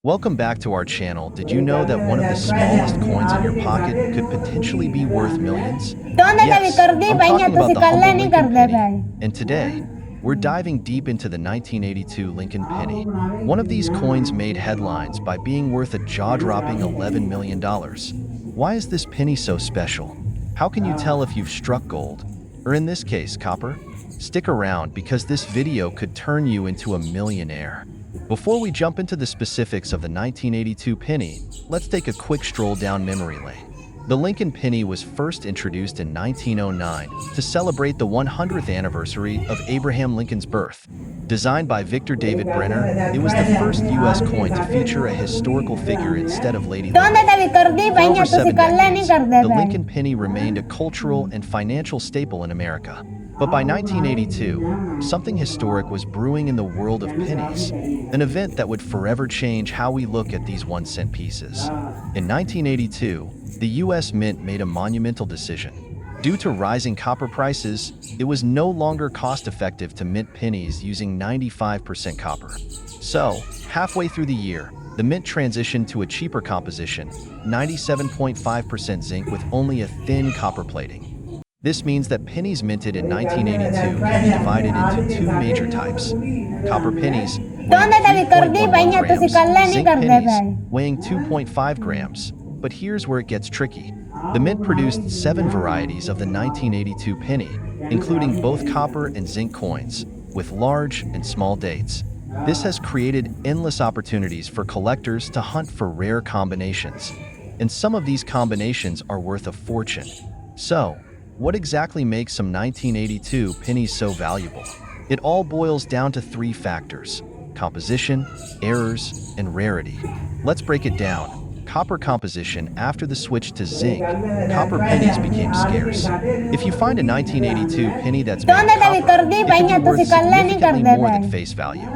Welcome back to our channel. Did you know that one of the smallest coins in your pocket could potentially be worth millions? Yes, I'm talking about the humble Lincoln penny. And today, we're diving deep into the 1982 Lincoln penny. One of these coins made headlines by being worth a jaw-dropping $11 million. Why is this penny so special? How can you tell if you've struck gold? Or in this case, copper? Stick around because this video could turn you into a millionaire. Before we jump into the specifics of the 1982 penny, let's take a quick stroll down memory lane. The Lincoln penny was first introduced in 1909 to celebrate the 100th anniversary of Abraham Lincoln's birth. Designed by Victor David Brenner, it was the first U.S. coin to feature a historical figure instead of Lady Liberty. For over 7 decades, the Lincoln penny remained a cultural and financial staple in America. But by 1982, something historic was brewing in the world of pennies, an event that would forever change how we look at these 1-cent pieces. In 1982, the U.S. Mint made a monumental decision. Due to rising copper prices, it was no longer cost-effective to mint pennies using 95% copper. So, halfway through the year, the mint transitioned to a cheaper composition, 97.5% zinc with only a thin copper plating. This means that pennies minted in 1982 can be divided into two major types: copper pennies, weighing 3.11 grams, zinc pennies, weighing 2.5 grams. But here's where it gets tricky. The mint produced 7 varieties of the 1982 penny, including both copper and zinc coins, with large and small dates. This has created endless opportunities for collectors to hunt for rare combinations, and some of these combinations are worth a fortune. So, what exactly makes some 1982 pennies so valuable? It all boils down to 3 factors: composition, errors, and rarity. Let's break it down. Copper composition. After the switch to zinc, copper pennies became scarce. If you find a 1982 penny that's made of copper, it can be worth significantly more than face value.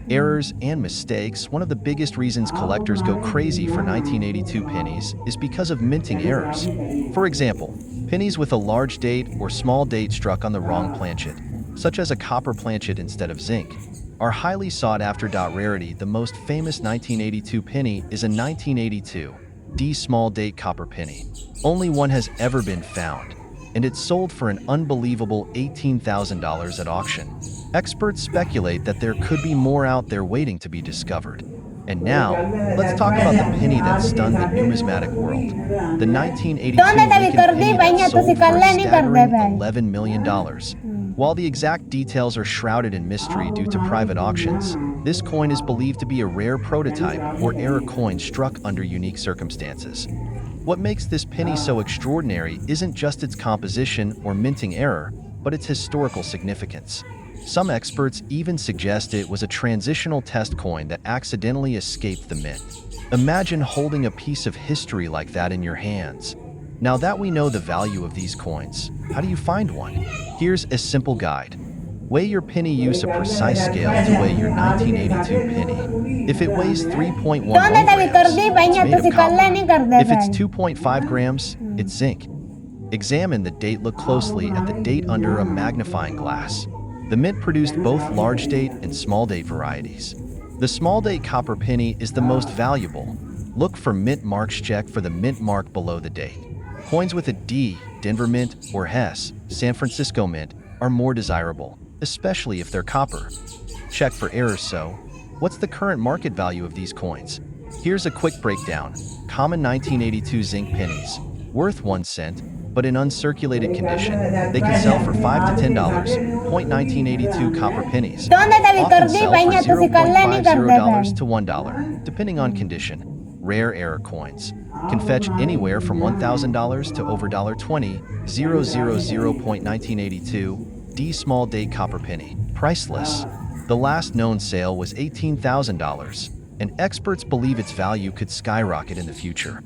Errors and mistakes. One of the biggest reasons collectors go crazy for 1982 pennies is because of minting errors. For example, pennies with a large date or small date struck on the wrong planchet, such as a copper planchet instead of zinc, are highly sought after. Rarity. The most famous 1982 penny is a 1982 D small date copper penny. Only one has ever been found, and it's sold for an unbelievable $18,000 at auction. Experts speculate that there could be more out there waiting to be discovered. And now, let's talk about the penny that stunned the numismatic world. The 1982 Lincoln penny that sold for a staggering $11 million. While the exact details are shrouded in mystery due to private auctions, this coin is believed to be a rare prototype or error coin struck under unique circumstances. What makes this penny so extraordinary isn't just its composition or minting error, but its historical significance. Some experts even suggest it was a transitional test coin that accidentally escaped the mint. Imagine holding a piece of history like that in your hands. Now that we know the value of these coins, how do you find one? Here's a simple guide. Weigh your penny. Use a precise scale to weigh your 1982 penny. If it weighs 3.11 grams, it's made of copper. If it's 2.5 grams, it's zinc. Examine the date. Look closely at the date under a magnifying glass. The mint produced both large date and small date varieties. The small date copper penny is the most valuable. Look for mint marks. Check for the mint mark below the date. Coins with a D, Denver Mint, or Hess, San Francisco Mint, are more desirable, especially if they're copper. Check for errors. So, what's the current market value of these coins? Here's a quick breakdown. Common 1982 zinc pennies, worth 1 cent, but in uncirculated condition, they can sell for $5 to $10. 1982 copper pennies often sell for $0.50 to $1, depending on condition. Rare error coins can fetch anywhere from $1,000 to over $20. 1982 D small date copper penny, priceless. The last known sale was $18,000, and experts believe its value could skyrocket in the future.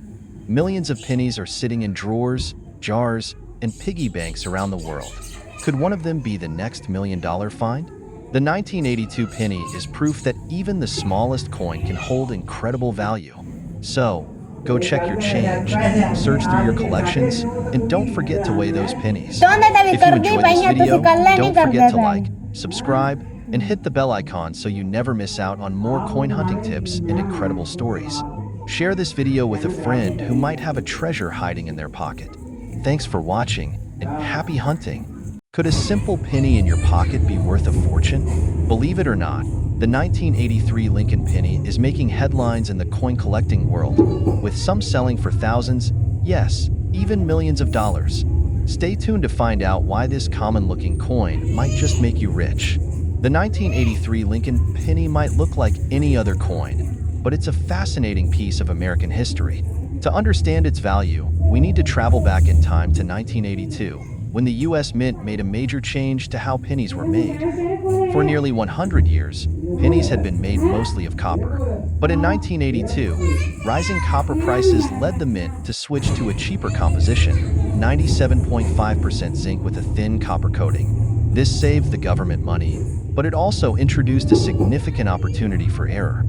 Millions of pennies are sitting in drawers, jars, and piggy banks around the world. Could one of them be the next $1 million find? The 1982 penny is proof that even the smallest coin can hold incredible value. So, go check your change, search through your collections, and don't forget to weigh those pennies. If you enjoyed this video, don't forget to like, subscribe, and hit the bell icon so you never miss out on more coin hunting tips and incredible stories. Share this video with a friend who might have a treasure hiding in their pocket. Thanks for watching, and happy hunting! Could a simple penny in your pocket be worth a fortune? Believe it or not, the 1983 Lincoln penny is making headlines in the coin collecting world, with some selling for thousands, yes, even millions of dollars. Stay tuned to find out why this common-looking coin might just make you rich. The 1983 Lincoln penny might look like any other coin, but it's a fascinating piece of American history. To understand its value, we need to travel back in time to 1982, when the U.S. Mint made a major change to how pennies were made. For nearly 100 years, pennies had been made mostly of copper. But in 1982, rising copper prices led the mint to switch to a cheaper composition, 97.5% zinc with a thin copper coating. This saved the government money, but it also introduced a significant opportunity for error.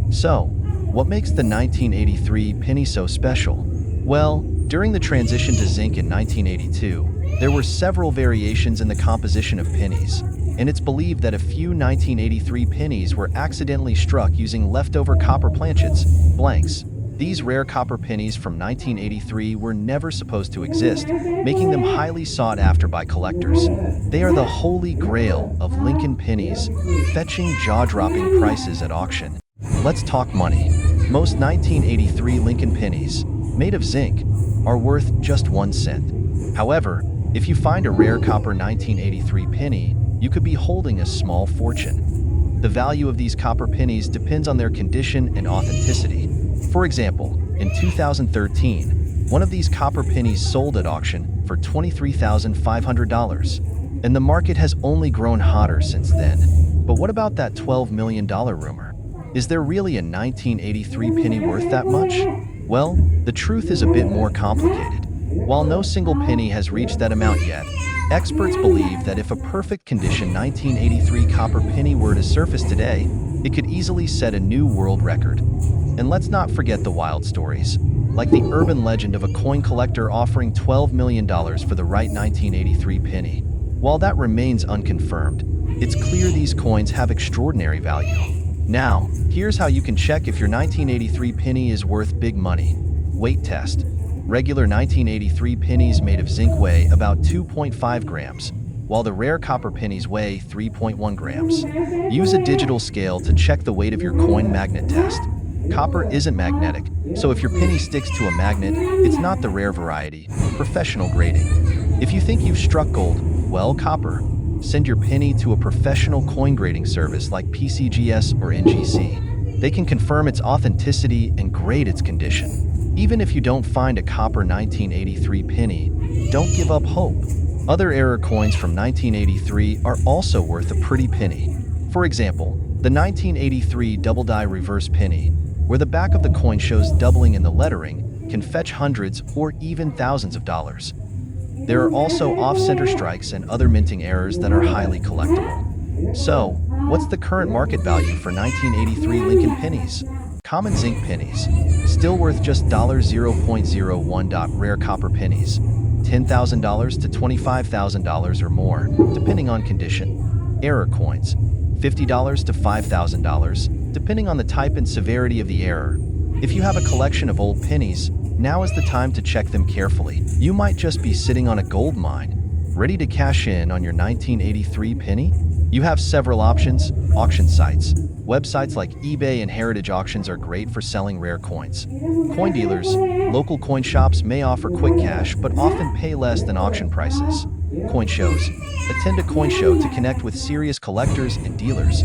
So, what makes the 1983 penny so special? Well, during the transition to zinc in 1982, there were several variations in the composition of pennies, and it's believed that a few 1983 pennies were accidentally struck using leftover copper planchets, blanks. These rare copper pennies from 1983 were never supposed to exist, making them highly sought after by collectors. They are the holy grail of Lincoln pennies, fetching jaw-dropping prices at auction. Let's talk money. Most 1983 Lincoln pennies, made of zinc, are worth just 1 cent. However, if you find a rare copper 1983 penny, you could be holding a small fortune. The value of these copper pennies depends on their condition and authenticity. For example, in 2013, one of these copper pennies sold at auction for $23,500, and the market has only grown hotter since then. But what about that $12 million rumor? Is there really a 1983 penny worth that much? Well, the truth is a bit more complicated. While no single penny has reached that amount yet, experts believe that if a perfect condition 1983 copper penny were to surface today, it could easily set a new world record. And let's not forget the wild stories, like the urban legend of a coin collector offering $12 million for the right 1983 penny. While that remains unconfirmed, it's clear these coins have extraordinary value. Now, here's how you can check if your 1983 penny is worth big money. Weight test. Regular 1983 pennies made of zinc weigh about 2.5 grams, while the rare copper pennies weigh 3.1 grams. Use a digital scale to check the weight of your coin magnet test. Copper isn't magnetic, so if your penny sticks to a magnet, it's not the rare variety, professional grading. If you think you've struck gold, well, copper. Send your penny to a professional coin grading service like PCGS or NGC. They can confirm its authenticity and grade its condition. Even if you don't find a copper 1983 penny, don't give up hope. Other error coins from 1983 are also worth a pretty penny. For example, the 1983 double die reverse penny, where the back of the coin shows doubling in the lettering, can fetch hundreds or even thousands of dollars. There are also off-center strikes and other minting errors that are highly collectible. So, what's the current market value for 1983 Lincoln pennies? Common zinc pennies, still worth just $0.01. Rare copper pennies, $10,000 to $25,000 or more, depending on condition. Error coins, $50 to $5,000, depending on the type and severity of the error. If you have a collection of old pennies, now is the time to check them carefully. You might just be sitting on a gold mine, ready to cash in on your 1983 penny? You have several options. Auction sites. Websites like eBay and Heritage Auctions are great for selling rare coins. Coin dealers. Local coin shops may offer quick cash but often pay less than auction prices. Coin shows. Attend a coin show to connect with serious collectors and dealers.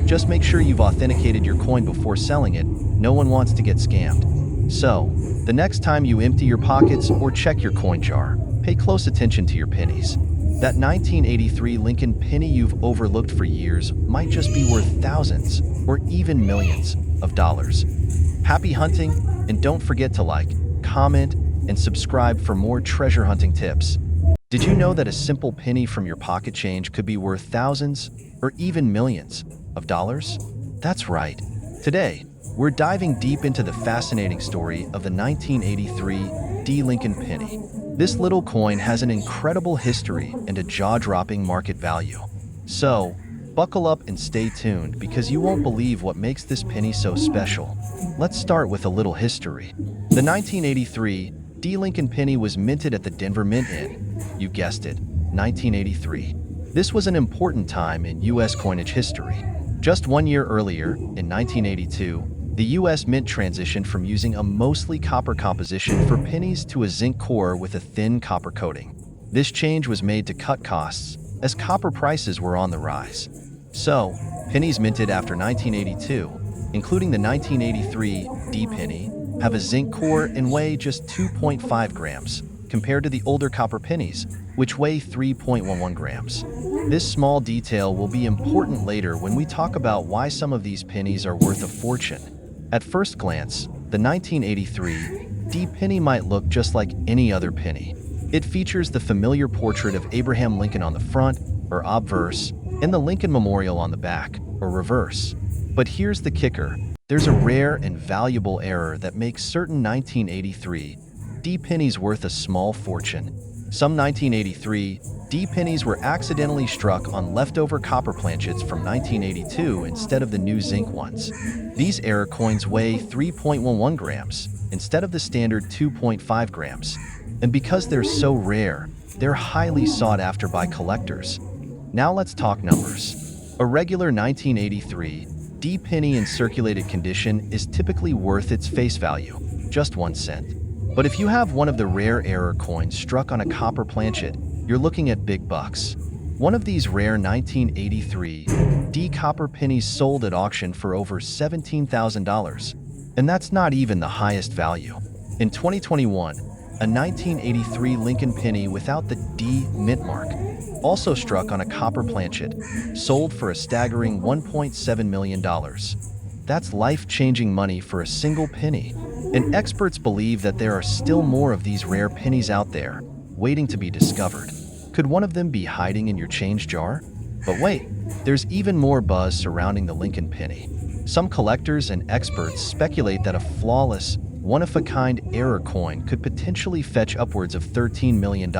Just make sure you've authenticated your coin before selling it. No one wants to get scammed. So, the next time you empty your pockets or check your coin jar, pay close attention to your pennies. That 1983 Lincoln penny you've overlooked for years might just be worth thousands or even millions of dollars. Happy hunting, and don't forget to like, comment, and subscribe for more treasure hunting tips. Did you know that a simple penny from your pocket change could be worth thousands or even millions of dollars? That's right. Today, we're diving deep into the fascinating story of the 1983 D. Lincoln penny. This little coin has an incredible history and a jaw-dropping market value. So, Buckle up and stay tuned because you won't believe what makes this penny so special. Let's start with a little history. The 1983 D. Lincoln penny was minted at the Denver Mint in, you guessed it, 1983. This was an important time in U.S. coinage history. Just 1 year earlier, in 1982, the U.S. Mint transitioned from using a mostly copper composition for pennies to a zinc core with a thin copper coating. This change was made to cut costs, as copper prices were on the rise. So, pennies minted after 1982, including the 1983 D penny, have a zinc core and weigh just 2.5 grams, compared to the older copper pennies, which weigh 3.11 grams. This small detail will be important later when we talk about why some of these pennies are worth a fortune. At first glance, the 1983 D penny might look just like any other penny. It features the familiar portrait of Abraham Lincoln on the front, or obverse, and the Lincoln Memorial on the back, or reverse. But here's the kicker. There's a rare and valuable error that makes certain 1983 D pennies worth a small fortune. Some 1983 D pennies were accidentally struck on leftover copper planchets from 1982 instead of the new zinc ones. These error coins weigh 3.11 grams instead of the standard 2.5 grams. And because they're so rare, they're highly sought after by collectors. Now let's talk numbers. A regular 1983 D penny in circulated condition is typically worth its face value, just 1 cent. But if you have one of the rare error coins struck on a copper planchet, you're looking at big bucks. One of these rare 1983 D copper pennies sold at auction for over $17,000. And that's not even the highest value. In 2021, a 1983 Lincoln penny without the D mint mark, also struck on a copper planchet, sold for a staggering $1.7 million. That's life-changing money for a single penny. And experts believe that there are still more of these rare pennies out there, waiting to be discovered. Could one of them be hiding in your change jar? But wait, there's even more buzz surrounding the Lincoln penny. Some collectors and experts speculate that a flawless, one-of-a-kind error coin could potentially fetch upwards of $13 million.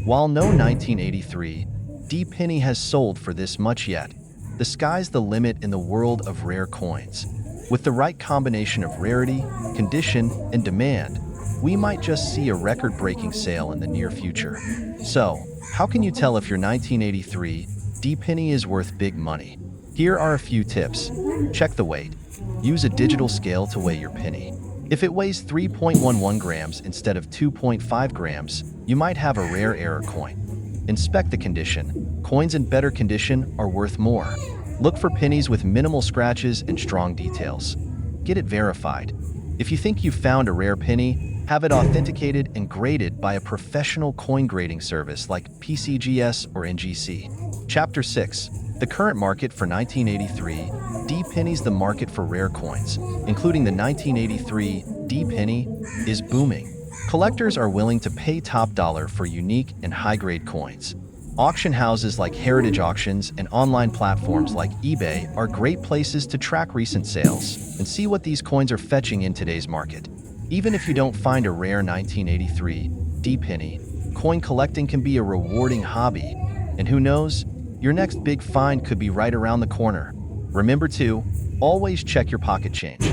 While no 1983 D penny has sold for this much yet, the sky's the limit in the world of rare coins. With the right combination of rarity, condition, and demand, we might just see a record-breaking sale in the near future. So, how can you tell if your 1983 D penny is worth big money? Here are a few tips. Check the weight. Use a digital scale to weigh your penny. If it weighs 3.11 grams instead of 2.5 grams, you might have a rare error coin. Inspect the condition. Coins in better condition are worth more. Look for pennies with minimal scratches and strong details. Get it verified. If you think you've found a rare penny, have it authenticated and graded by a professional coin grading service like PCGS or NGC. Chapter 6. The current market for 1983 D pennies. The market for rare coins, including the 1983 D penny, is booming. Collectors are willing to pay top dollar for unique and high-grade coins. Auction houses like Heritage Auctions and online platforms like eBay are great places to track recent sales and see what these coins are fetching in today's market. Even if you don't find a rare 1983 D penny, coin collecting can be a rewarding hobby. And who knows, your next big find could be right around the corner. Remember to always check your pocket change.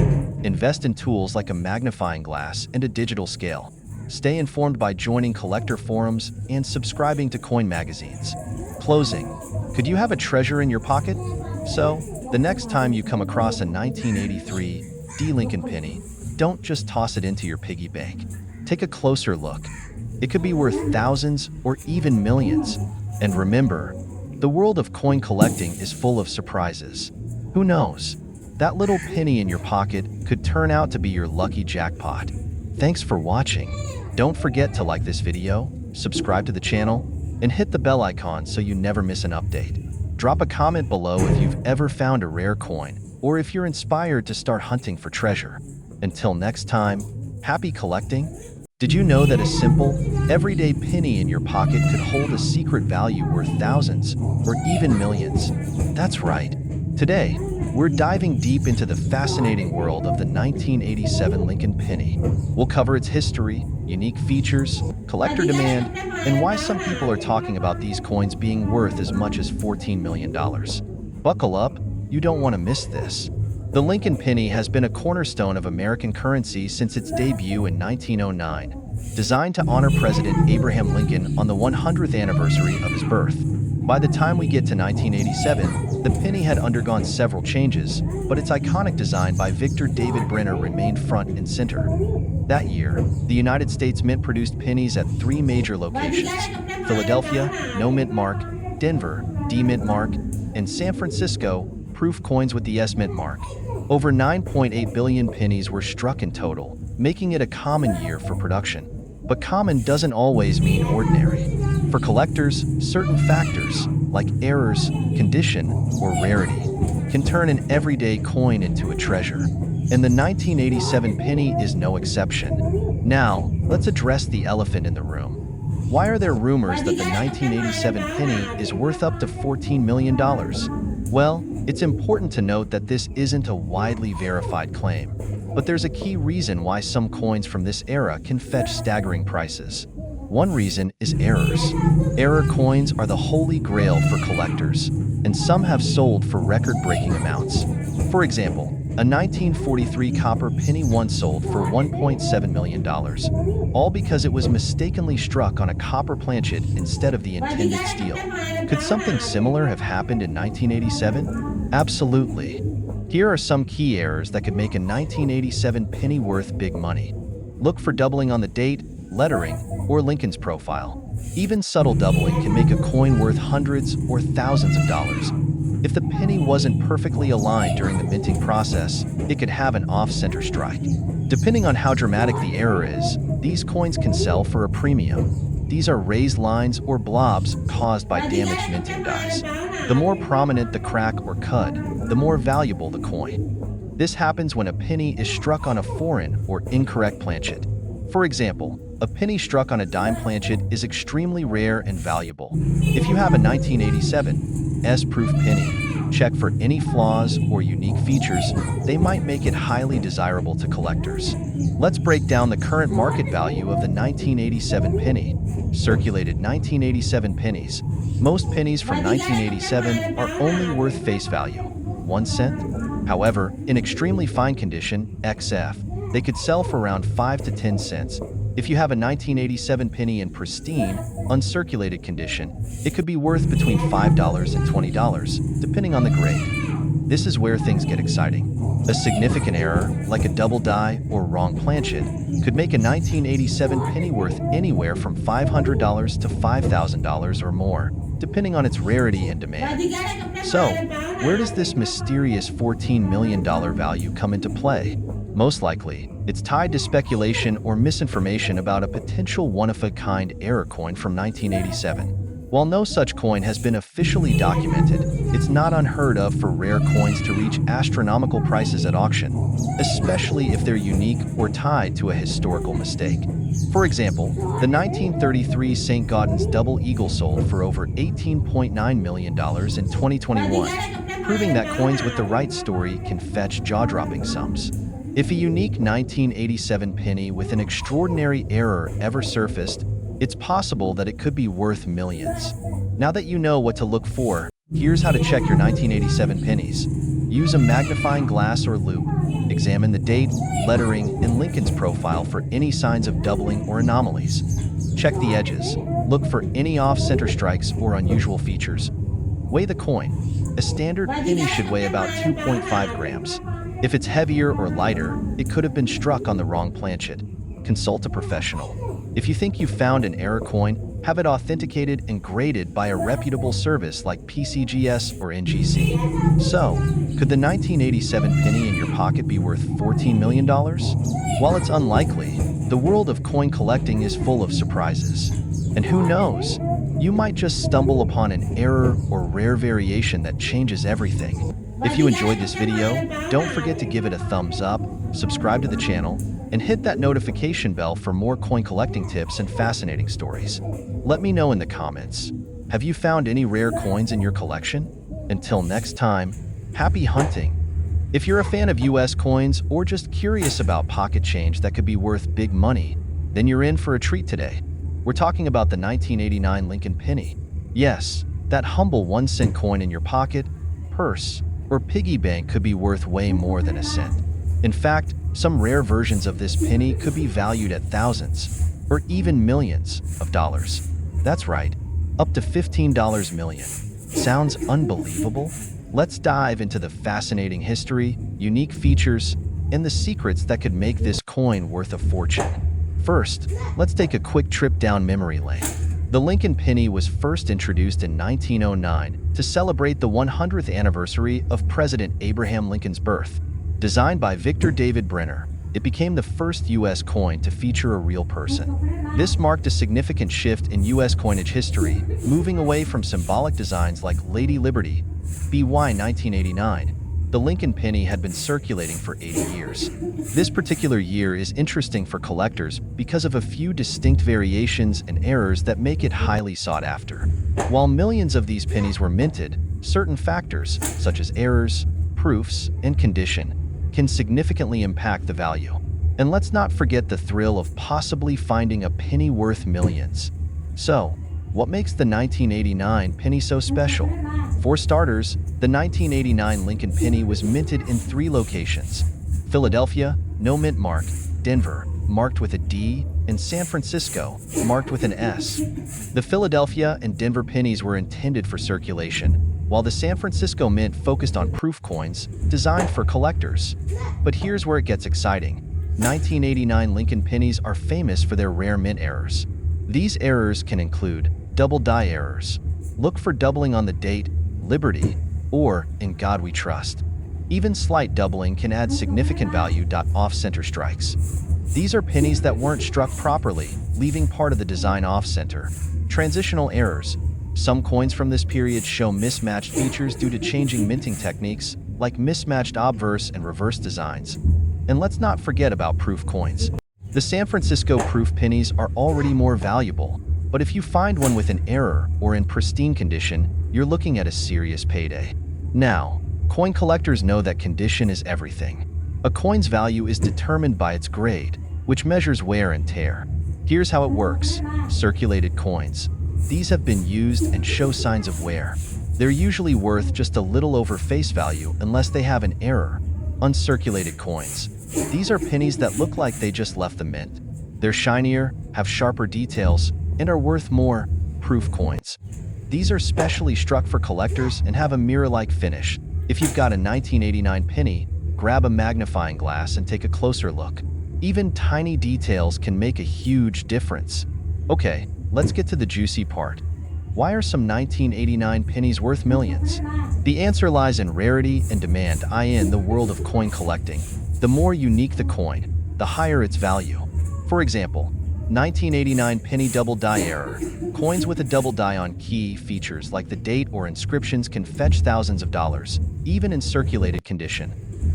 Invest in tools like a magnifying glass and a digital scale. Stay informed by joining collector forums and subscribing to coin magazines. Closing. Could you have a treasure in your pocket? So, the next time you come across a 1983 D Lincoln penny, don't just toss it into your piggy bank. Take a closer look. It could be worth thousands or even millions. And remember, the world of coin collecting is full of surprises. Who knows? That little penny in your pocket could turn out to be your lucky jackpot. Thanks for watching. Don't forget to like this video, subscribe to the channel, and hit the bell icon so you never miss an update. Drop a comment below if you've ever found a rare coin, or if you're inspired to start hunting for treasure. Until next time, happy collecting! Did you know that a simple, everyday penny in your pocket could hold a secret value worth thousands or even millions? That's right. Today, we're diving deep into the fascinating world of the 1987 Lincoln penny. We'll cover its history, unique features, collector demand, and why some people are talking about these coins being worth as much as $14 million. Buckle up, you don't want to miss this. The Lincoln penny has been a cornerstone of American currency since its debut in 1909. Designed to honor President Abraham Lincoln on the 100th anniversary of his birth. By the time we get to 1987, the penny had undergone several changes, but its iconic design by Victor David Brenner remained front and center. That year, the United States Mint produced pennies at 3 major locations: Philadelphia, no mint mark; Denver, D mint mark; and San Francisco, proof coins with the S mint mark. Over 9.8 billion pennies were struck in total, making it a common year for production. But common doesn't always mean ordinary. For collectors, certain factors, like errors, condition, or rarity, can turn an everyday coin into a treasure. And the 1987 penny is no exception. Now, let's address the elephant in the room. Why are there rumors that the 1987 penny is worth up to $14 million? Well, it's important to note that this isn't a widely verified claim, but there's a key reason why some coins from this era can fetch staggering prices. One reason is errors. Error coins are the holy grail for collectors, and some have sold for record-breaking amounts. For example, a 1943 copper penny once sold for $1.7 million, all because it was mistakenly struck on a copper planchet instead of the intended steel. Could something similar have happened in 1987? Absolutely. Here are some key errors that could make a 1987 penny worth big money. Look for doubling on the date, lettering, or Lincoln's profile. Even subtle doubling can make a coin worth hundreds or thousands of dollars. If the penny wasn't perfectly aligned during the minting process, it could have an off-center strike. Depending on how dramatic the error is, these coins can sell for a premium. These are raised lines or blobs caused by damaged minting dies. The more prominent the crack or cud, the more valuable the coin. This happens when a penny is struck on a foreign or incorrect planchet. For example, a penny struck on a dime planchet is extremely rare and valuable. If you have a 1987 S-proof penny, check for any flaws or unique features. They might make it highly desirable to collectors. Let's break down the current market value of the 1987 penny. Circulated 1987 pennies. Most pennies from 1987 are only worth face value, 1 cent. However, in extremely fine condition, XF, they could sell for around 5 to 10 cents. If you have a 1987 penny in pristine, uncirculated condition, it could be worth between $5 and $20, depending on the grade. This is where things get exciting. A significant error, like a double die or wrong planchet, could make a 1987 penny worth anywhere from $500 to $5,000 or more, depending on its rarity and demand. So, where does this mysterious $14 million value come into play? Most likely, it's tied to speculation or misinformation about a potential one-of-a-kind error coin from 1987. While no such coin has been officially documented, it's not unheard of for rare coins to reach astronomical prices at auction, especially if they're unique or tied to a historical mistake. For example, the 1933 St. Gaudens Double Eagle sold for over $18.9 million in 2021, proving that coins with the right story can fetch jaw-dropping sums. If a unique 1987 penny with an extraordinary error ever surfaced, it's possible that it could be worth millions. Now that you know what to look for, here's how to check your 1987 pennies. Use a magnifying glass or loupe. Examine the date, lettering, and Lincoln's profile for any signs of doubling or anomalies. Check the edges. Look for any off-center strikes or unusual features. Weigh the coin. A standard penny should weigh about 2.5 grams. If it's heavier or lighter, it could have been struck on the wrong planchet. Consult a professional. If you think you've found an error coin, have it authenticated and graded by a reputable service like PCGS or NGC. So, could the 1987 penny in your pocket be worth $14 million? While it's unlikely, the world of coin collecting is full of surprises. And who knows, you might just stumble upon an error or rare variation that changes everything. If you enjoyed this video, don't forget to give it a thumbs up, subscribe to the channel, and hit that notification bell for more coin collecting tips and fascinating stories. Let me know in the comments. Have you found any rare coins in your collection? Until next time, happy hunting! If you're a fan of US coins or just curious about pocket change that could be worth big money, then you're in for a treat today. We're talking about the 1989 Lincoln penny. Yes, that humble 1 cent coin in your pocket. purse, or piggy bank could be worth way more than a cent. In fact, some rare versions of this penny could be valued at thousands, or even millions of dollars. That's right, up to $15 million. Sounds unbelievable? Let's dive into the fascinating history, unique features, and the secrets that could make this coin worth a fortune. First, let's take a quick trip down memory lane. The Lincoln penny was first introduced in 1909 to celebrate the 100th anniversary of President Abraham Lincoln's birth. Designed by Victor David Brenner, it became the first U.S. coin to feature a real person. This marked a significant shift in U.S. coinage history, moving away from symbolic designs like Lady Liberty. BY 1989, the Lincoln penny had been circulating for 80 years. This particular year is interesting for collectors because of a few distinct variations and errors that make it highly sought after. While millions of these pennies were minted, certain factors, such as errors, proofs, and condition, can significantly impact the value. And let's not forget the thrill of possibly finding a penny worth millions. So, what makes the 1989 penny so special? For starters, the 1989 Lincoln penny was minted in 3 locations: Philadelphia, no mint mark; Denver, marked with a D; and San Francisco, marked with an S. The Philadelphia and Denver pennies were intended for circulation, while the San Francisco Mint focused on proof coins designed for collectors. But here's where it gets exciting. 1989 Lincoln pennies are famous for their rare mint errors. These errors can include double die errors. Look for doubling on the date, Liberty, or In God We Trust. Even slight doubling can add significant value. Off-center strikes. These are pennies that weren't struck properly, leaving part of the design off-center. Transitional errors. Some coins from this period show mismatched features due to changing minting techniques, like mismatched obverse and reverse designs. And let's not forget about proof coins. The San Francisco proof pennies are already more valuable, but if you find one with an error or in pristine condition, you're looking at a serious payday. Now, coin collectors know that condition is everything. A coin's value is determined by its grade, which measures wear and tear. Here's how it works. Circulated coins. These have been used and show signs of wear. They're usually worth just a little over face value unless they have an error. Uncirculated coins. These are pennies that look like they just left the mint. They're shinier, have sharper details, and are worth more. Proof coins. These are specially struck for collectors and have a mirror-like finish. If you've got a 1989 penny, grab a magnifying glass and take a closer look. Even tiny details can make a huge difference. Okay, let's get to the juicy part. Why are some 1989 pennies worth millions? The answer lies in rarity and demand. In the world of coin collecting, the more unique the coin, the higher its value. For example, 1989 penny double die error. Coins with a double die on key features like the date or inscriptions can fetch thousands of dollars, even in circulated condition.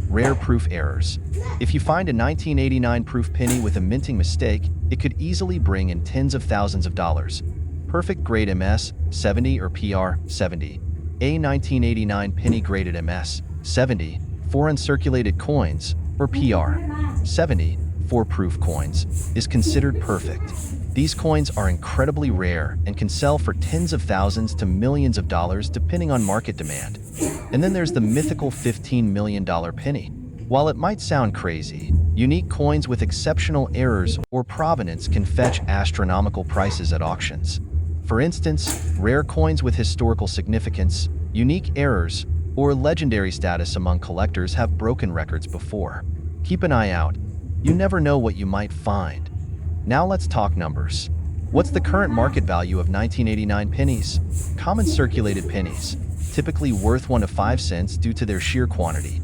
Rare proof errors. If you find a 1989 proof penny with a minting mistake, it could easily bring in tens of thousands of dollars. Perfect grade MS 70 or PR 70. A 1989 penny graded MS 70 for uncirculated coins, or PR 70 for proof coins, is considered perfect. These coins are incredibly rare and can sell for tens of thousands to millions of dollars depending on market demand. And then there's the mythical $15 million penny. While it might sound crazy, unique coins with exceptional errors or provenance can fetch astronomical prices at auctions. For instance, rare coins with historical significance, unique errors, or legendary status among collectors have broken records before. Keep an eye out. You never know what you might find. Now let's talk numbers. What's the current market value of 1989 pennies? Common circulated pennies, typically worth 1 to 5 cents due to their sheer quantity.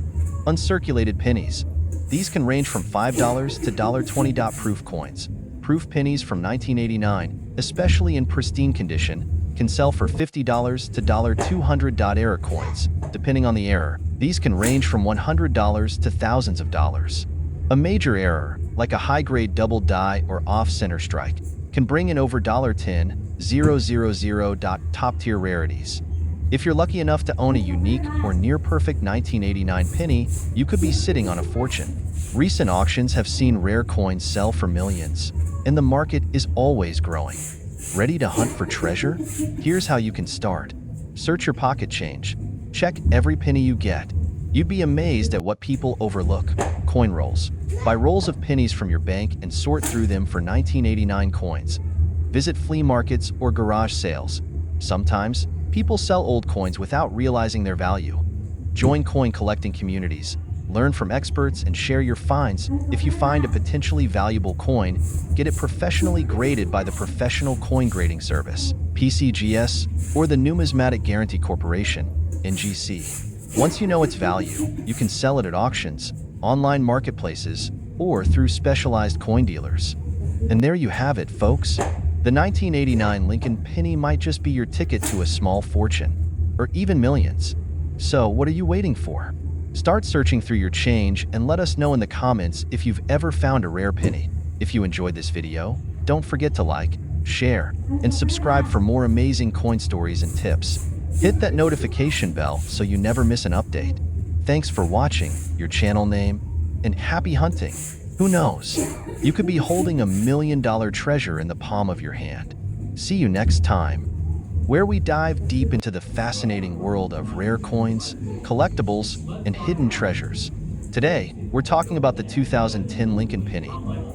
Uncirculated pennies. These can range from $5 to $20. Proof coins. Proof pennies from 1989, especially in pristine condition, can sell for $50 to $200. Error coins, depending on the error. These can range from $100 to thousands of dollars. A major error, like a high-grade double die or off-center strike, can bring in over $10,000. Top-tier rarities. If you're lucky enough to own a unique or near-perfect 1989 penny, you could be sitting on a fortune. Recent auctions have seen rare coins sell for millions, and the market is always growing. Ready to hunt for treasure? Here's how you can start. Search your pocket change. Check every penny you get. You'd be amazed at what people overlook. Coin rolls. Buy rolls of pennies from your bank and sort through them for 1989 coins. Visit flea markets or garage sales. Sometimes, people sell old coins without realizing their value. Join coin collecting communities. Learn from experts and share your finds. If you find a potentially valuable coin, get it professionally graded by the Professional Coin Grading Service, PCGS, or the Numismatic Guarantee Corporation, NGC. Once you know its value, you can sell it at auctions, online marketplaces, or through specialized coin dealers. And there you have it, folks. The 1989 Lincoln penny might just be your ticket to a small fortune, or even millions. So what are you waiting for? Start searching through your change and let us know in the comments if you've ever found a rare penny. If you enjoyed this video, don't forget to like, share, and subscribe for more amazing coin stories and tips. Hit that notification bell so you never miss an update. Thanks for watching, your channel name, and happy hunting. Who knows? You could be holding $1 million treasure in the palm of your hand. See you next time, where we dive deep into the fascinating world of rare coins, collectibles, and hidden treasures. Today, we're talking about the 2010 Lincoln penny,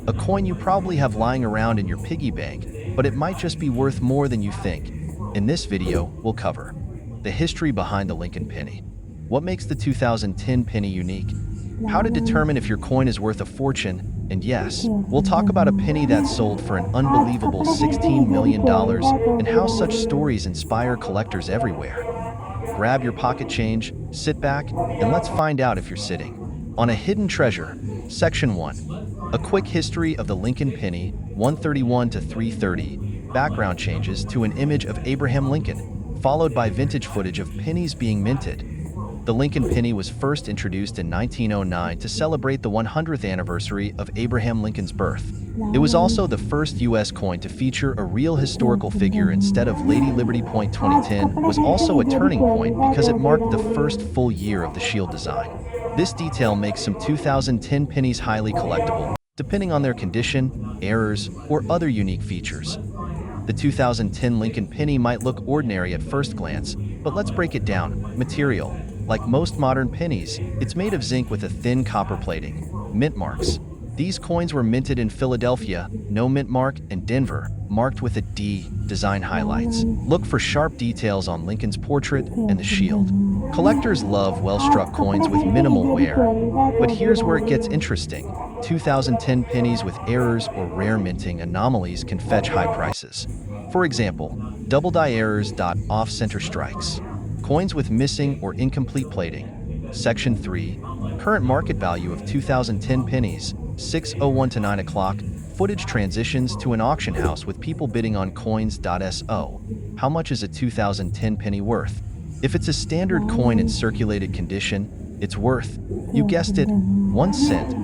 a coin you probably have lying around in your piggy bank, but it might just be worth more than you think. In this video, we'll cover the history behind the Lincoln penny, what makes the 2010 penny unique, how to determine if your coin is worth a fortune, and yes, we'll talk about a penny that sold for an unbelievable $16 million and how such stories inspire collectors everywhere. Grab your pocket change, sit back, and let's find out if you're sitting on a hidden treasure. Section 1. A quick history of the Lincoln penny, 131 to 330, background changes to an image of Abraham Lincoln, followed by vintage footage of pennies being minted. The Lincoln penny was first introduced in 1909 to celebrate the 100th anniversary of Abraham Lincoln's birth. It was also the first U.S. coin to feature a real historical figure instead of Lady Liberty. 2010 was also a turning point because it marked the first full year of the shield design. This detail makes some 2010 pennies highly collectible, depending on their condition, errors, or other unique features. The 2010 Lincoln penny might look ordinary at first glance, but let's break it down. Material. Like most modern pennies, it's made of zinc with a thin copper plating. Mint marks. These coins were minted in Philadelphia, no mint mark, and Denver, marked with a D. Design highlights. Look for sharp details on Lincoln's portrait and the shield. Collectors love well-struck coins with minimal wear. But here's where it gets interesting. 2010 pennies with errors or rare minting anomalies can fetch high prices. For example, double-die errors. Off-center strikes. Coins with missing or incomplete plating. Section 3. Current market value of 2010 pennies, 6:01 to 9 o'clock. Footage transitions to an auction house with people bidding on coins.so. How much is a 2010 penny worth? If it's a standard coin in circulated condition, it's worth, you guessed it, 1 cent.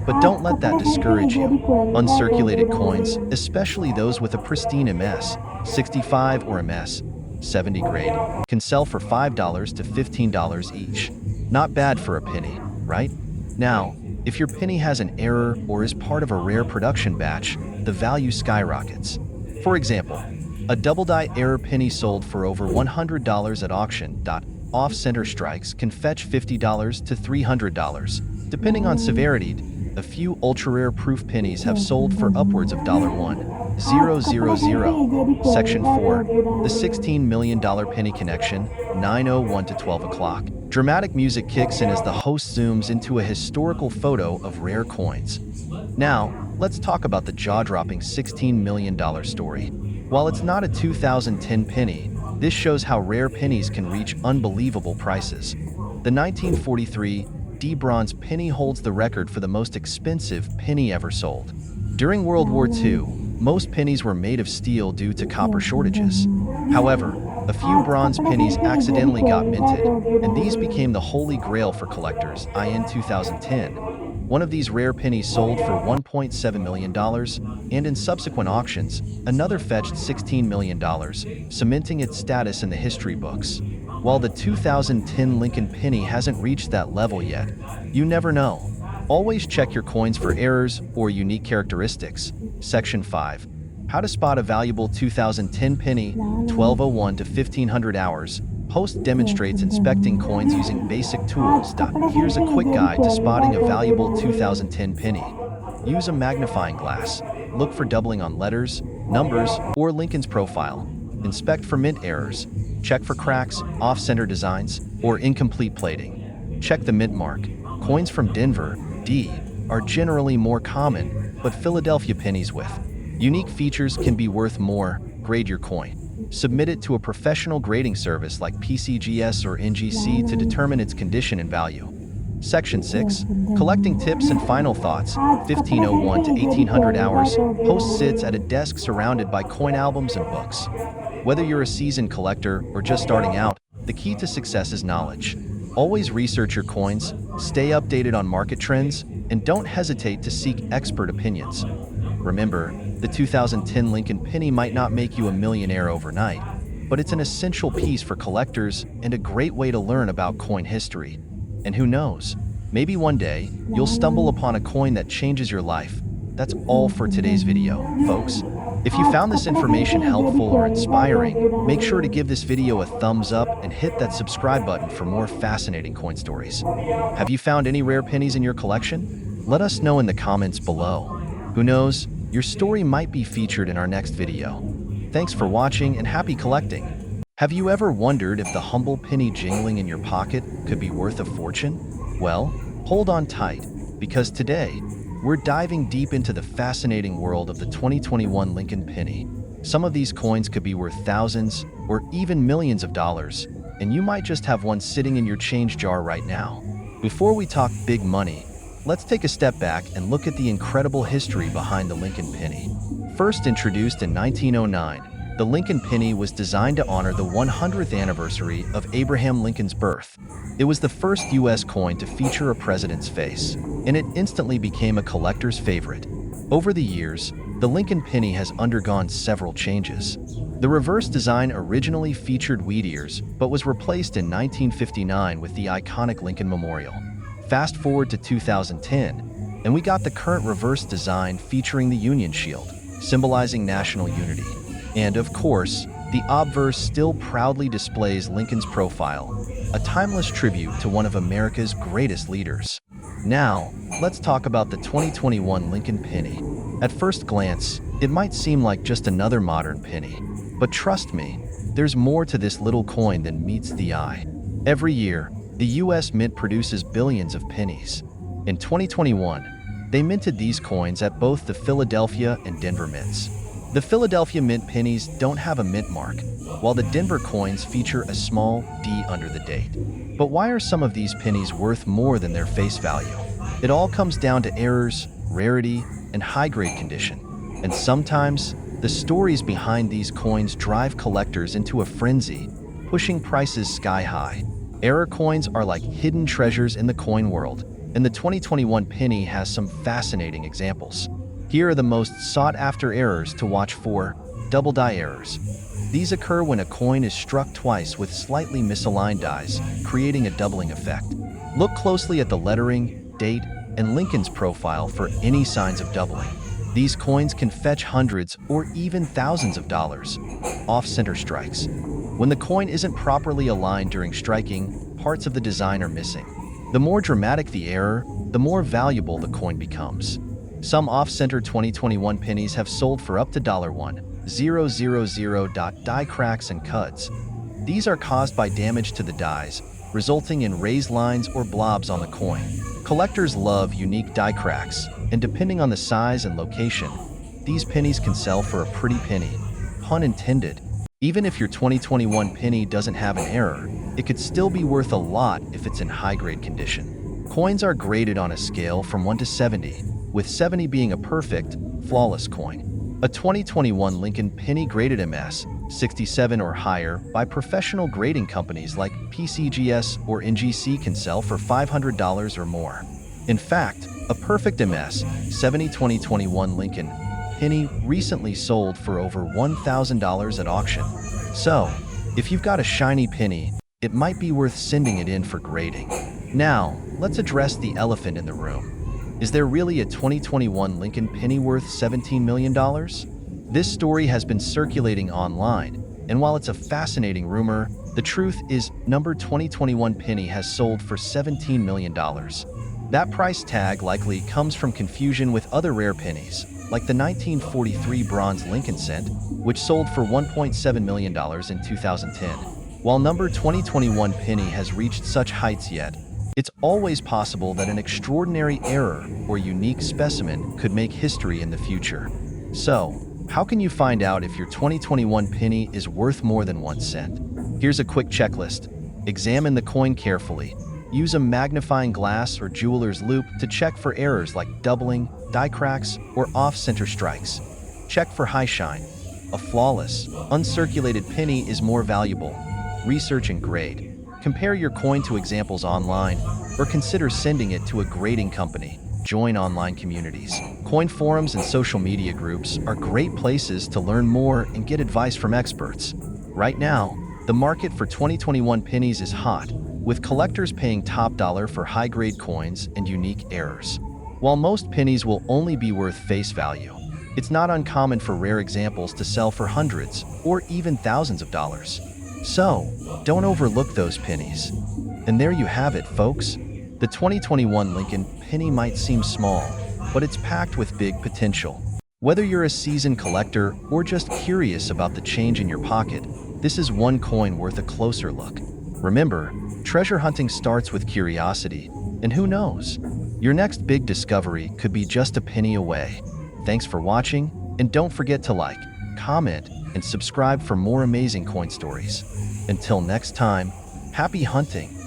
But don't let that discourage you. Uncirculated coins, especially those with a pristine MS 65 or MS 70 grade, can sell for $5 to $15 each. Not bad for a penny, right? Now, if your penny has an error or is part of a rare production batch, the value skyrockets. For example, a double-die error penny sold for over $100 at auction. Off-center strikes can fetch $50 to $300. Depending on severity, a few ultra-rare proof pennies have sold for upwards of $1,000. Section 4. The $16 million penny connection, 9:01 to 12 o'clock. Dramatic music kicks in as the host zooms into a historical photo of rare coins. Now, let's talk about the jaw-dropping $16 million story. While it's not a 2010 penny, this shows how rare pennies can reach unbelievable prices. The 1943 D bronze penny holds the record for the most expensive penny ever sold. During World War II, most pennies were made of steel due to copper shortages. However, a few bronze pennies accidentally got minted, and these became the holy grail for collectors. In 2010, one of these rare pennies sold for $1.7 million, and in subsequent auctions, another fetched $16 million, cementing its status in the history books. While the 2010 Lincoln penny hasn't reached that level yet, you never know. Always check your coins for errors or unique characteristics. Section 5. How to spot a valuable 2010 penny, 12:01 to 1500 hours. Post demonstrates inspecting coins using basic tools. Here's a quick guide to spotting a valuable 2010 penny. Use a magnifying glass. Look for doubling on letters, numbers, or Lincoln's profile. Inspect for mint errors. Check for cracks, off-center designs, or incomplete plating. Check the mint mark. Coins from Denver, D, are generally more common, but Philadelphia pennies with unique features can be worth more. Grade your coin. Submit it to a professional grading service like PCGS or NGC to determine its condition and value. Section 6. Collecting tips and final thoughts. 1501 to 1800 hours. Post sits at a desk surrounded by coin albums and books. Whether you're a seasoned collector or just starting out, the key to success is knowledge. Always research your coins, stay updated on market trends, and don't hesitate to seek expert opinions. Remember, the 2010 Lincoln penny might not make you a millionaire overnight, but it's an essential piece for collectors and a great way to learn about coin history. And who knows, maybe one day you'll stumble upon a coin that changes your life. That's all for today's video, folks. If you found this information helpful or inspiring, make sure to give this video a thumbs up and hit that subscribe button for more fascinating coin stories. Have you found any rare pennies in your collection? Let us know in the comments below. Who knows, your story might be featured in our next video. Thanks for watching and happy collecting. Have you ever wondered if the humble penny jingling in your pocket could be worth a fortune? Well, hold on tight, because today, we're diving deep into the fascinating world of the 2021 Lincoln penny. Some of these coins could be worth thousands or even millions of dollars, and you might just have one sitting in your change jar right now. Before we talk big money, let's take a step back and look at the incredible history behind the Lincoln penny. First introduced in 1909, the Lincoln penny was designed to honor the 100th anniversary of Abraham Lincoln's birth. It was the first U.S. coin to feature a president's face, and it instantly became a collector's favorite. Over the years, the Lincoln penny has undergone several changes. The reverse design originally featured wheat ears, but was replaced in 1959 with the iconic Lincoln Memorial. Fast forward to 2010, and we got the current reverse design featuring the Union Shield, symbolizing national unity. And of course, the obverse still proudly displays Lincoln's profile, a timeless tribute to one of America's greatest leaders. Now, let's talk about the 2021 Lincoln penny. At first glance, it might seem like just another modern penny, but trust me, there's more to this little coin than meets the eye. Every year, the U.S. Mint produces billions of pennies. In 2021, they minted these coins at both the Philadelphia and Denver mints. The Philadelphia mint pennies don't have a mint mark, while the Denver coins feature a small D under the date. But why are some of these pennies worth more than their face value? It all comes down to errors, rarity, and high-grade condition. And sometimes, the stories behind these coins drive collectors into a frenzy, pushing prices sky high. Error coins are like hidden treasures in the coin world, and the 2021 penny has some fascinating examples. Here are the most sought-after errors to watch for. Double die errors. These occur when a coin is struck twice with slightly misaligned dies, creating a doubling effect. Look closely at the lettering, date, and Lincoln's profile for any signs of doubling. These coins can fetch hundreds or even thousands of dollars. Off-center strikes. When the coin isn't properly aligned during striking, parts of the design are missing. The more dramatic the error, the more valuable the coin becomes. Some off-center 2021 pennies have sold for up to $1,000. Die cracks and cuts. These are caused by damage to the dies, resulting in raised lines or blobs on the coin. Collectors love unique die cracks, and depending on the size and location, these pennies can sell for a pretty penny. Pun intended. Even if your 2021 penny doesn't have an error, it could still be worth a lot if it's in high-grade condition. Coins are graded on a scale from 1 to 70, with 70 being a perfect, flawless coin. A 2021 Lincoln penny graded MS, 67 or higher, by professional grading companies like PCGS or NGC can sell for $500 or more. In fact, a perfect MS, 70 2021 Lincoln penny recently sold for over $1,000 at auction. So, if you've got a shiny penny, it might be worth sending it in for grading. Now, let's address the elephant in the room. Is there really a 2021 Lincoln penny worth $17 million? This story has been circulating online, and while it's a fascinating rumor, The truth is, number 2021 penny has sold for $17 million. That price tag likely comes from confusion with other rare pennies, like the 1943 bronze Lincoln cent, which sold for $1.7 million in 2010. While number 2021 penny has reached such heights yet, it's always possible that an extraordinary error or unique specimen could make history in the future. So, how can you find out if your 2021 penny is worth more than 1 cent? Here's a quick checklist. Examine the coin carefully. Use a magnifying glass or jeweler's loupe to check for errors like doubling, die cracks, or off-center strikes. Check for high shine. A flawless, uncirculated penny is more valuable. Research and grade. Compare your coin to examples online, or consider sending it to a grading company. Join online communities. Coin forums and social media groups are great places to learn more and get advice from experts. Right now, the market for 2021 pennies is hot, with collectors paying top dollar for high-grade coins and unique errors. While most pennies will only be worth face value, it's not uncommon for rare examples to sell for hundreds or even thousands of dollars. So, don't overlook those pennies. And there you have it, folks. The 2021 Lincoln penny might seem small, but it's packed with big potential. Whether you're a seasoned collector or just curious about the change in your pocket, this is one coin worth a closer look. Remember, treasure hunting starts with curiosity, and who knows? Your next big discovery could be just a penny away. Thanks for watching, and don't forget to like, comment, and subscribe for more amazing coin stories. Until next time, happy hunting!